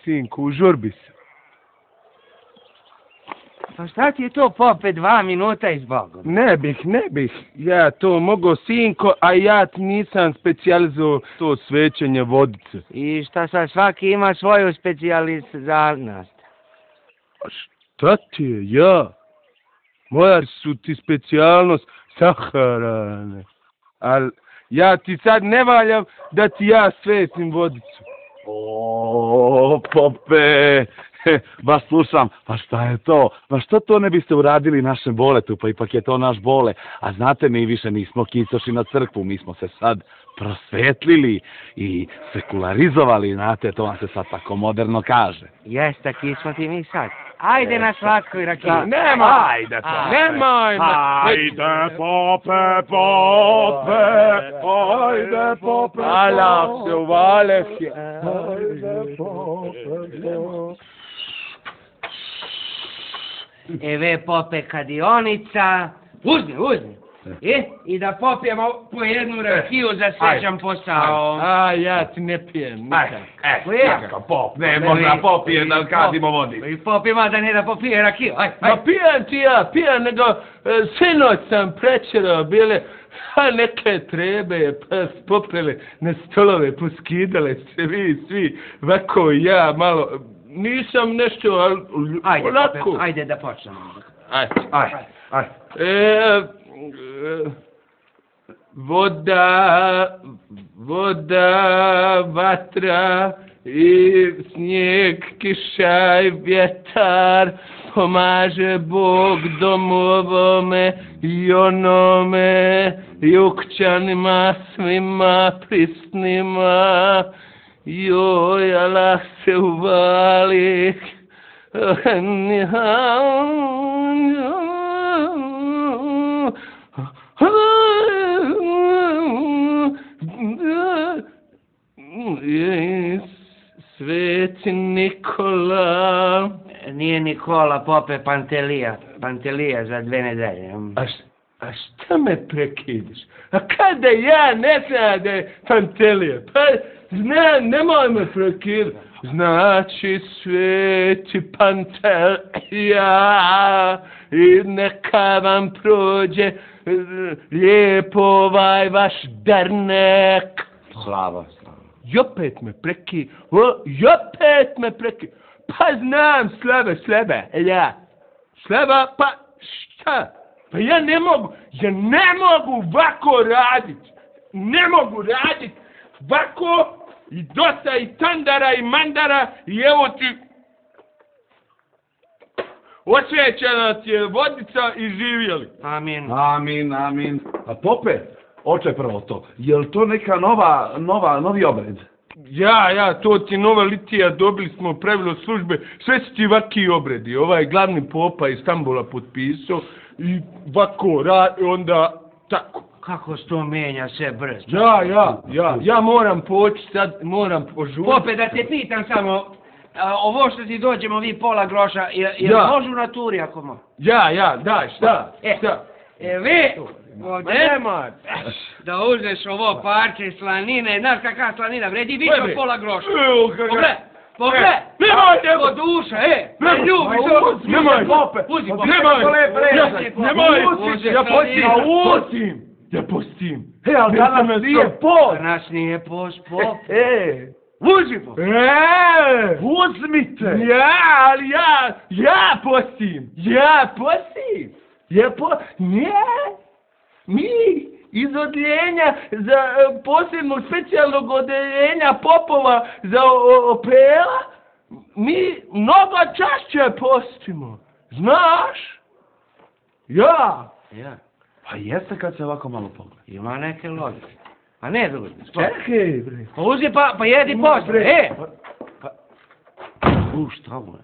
sinku, u žurbi sam. Pa šta ti je to, pope, 2 minuta i zbogom? Ne bih. Ja to mogo, sinko, a ja nisam specijalizovao to svećenje vodice. I šta sad, svaki ima svoju specijalizanost? Šta ti je, ja? Moja su ti specijalnost saharane. Ali ja ti sad ne valjam da ti ja svetim vodicu. O, pope, baš slušam, pa šta je to? Pa što to ne biste uradili našem boletu, pa ipak je to naš bole. A znate, mi više nismo kicoši na crkvu, mi smo se sad prosvetlili i sekularizovali, znate, to vam se sad tako moderno kaže. Jeste, ki smo ti mi sad. Ajde na slatku i rakiju. Nemoj! Ajde, pope! Nemoj! Ajde, pope! Ajde, pope! Alak se uvalek je. Ajde, pope! Eve, pope, kadionica. Uzmi. I da popijemo po jednu rakiju za srećan posao. A, ja ti ne pijem nikad. Kakav pop? Ne, možda popije da kadimo vodi. I pop ima da ne da popije rakiju. Ma pijem, nego sinoć sam prečerao bile, a neke trebe pa popele na stolove, poskidale se vi svi, ovako ja malo, nisam nešto, ali Ajde, lako. pope, ajde da počnemo. Ajde. Voda, vatra i snijeg, kiša i vjetar, pomaže Bog domovome i onome, i ukćanima svima prisnima. Joj, Allah se uvali. Sveti Nikola. Nije Nikola, pope, Pantelija. Pantelija za 2 nedelje. A šta me prekidaš? A kada ja ne znam da je Pantelija? Pa znam, nemoj me prekidati. Znači sveti Pantelija i neka vam prođe lijepo ovaj vaš dernek. Slava. I opet me preki. Pa znam slebe, ja. Sleba, pa šta? Pa ja ne mogu ovako raditi. Ovako i dosta i tandara i mandara i evo ti osvećena ti je vodica i živjeli. Amin. A pope, oče prvo to, je li to neka novi obred? Ja, to ti nova litija, dobili smo pravilo službe, sve su ti vaki obredi. Ovaj glavni popa iz Stambula potpisao i vako radi, onda tako. Kako se to menja sve brzo? Ja moram poći sad, moram požuriti. Pope, da te pitam samo, ovo što ti dođemo vi pola groša, je može u naturi ako može? Daj, šta? Vi, ovdje, da uzmeš ovo parče slanine, znaš kakva slanina, vredi više od pola groša. Pogled! Nemoj! Od duša, ne ljubiš ovo! Nemoj! Uzi, Ja postim! Ali danas nije post! Danas nije post, pop. Uzi, pop! Uzmite! Ja postim! Mi iz odjeljenja za posebnog specijalnog odjeljenja popova za opela, mi mnogo češće postimo. Znaš? Ja. Pa jeste kad se ovako malo pogleda. Ima neke logike. A ne drugi. Čekaj, bre. Pa uzi pa jedi post, bre. Šta mu je?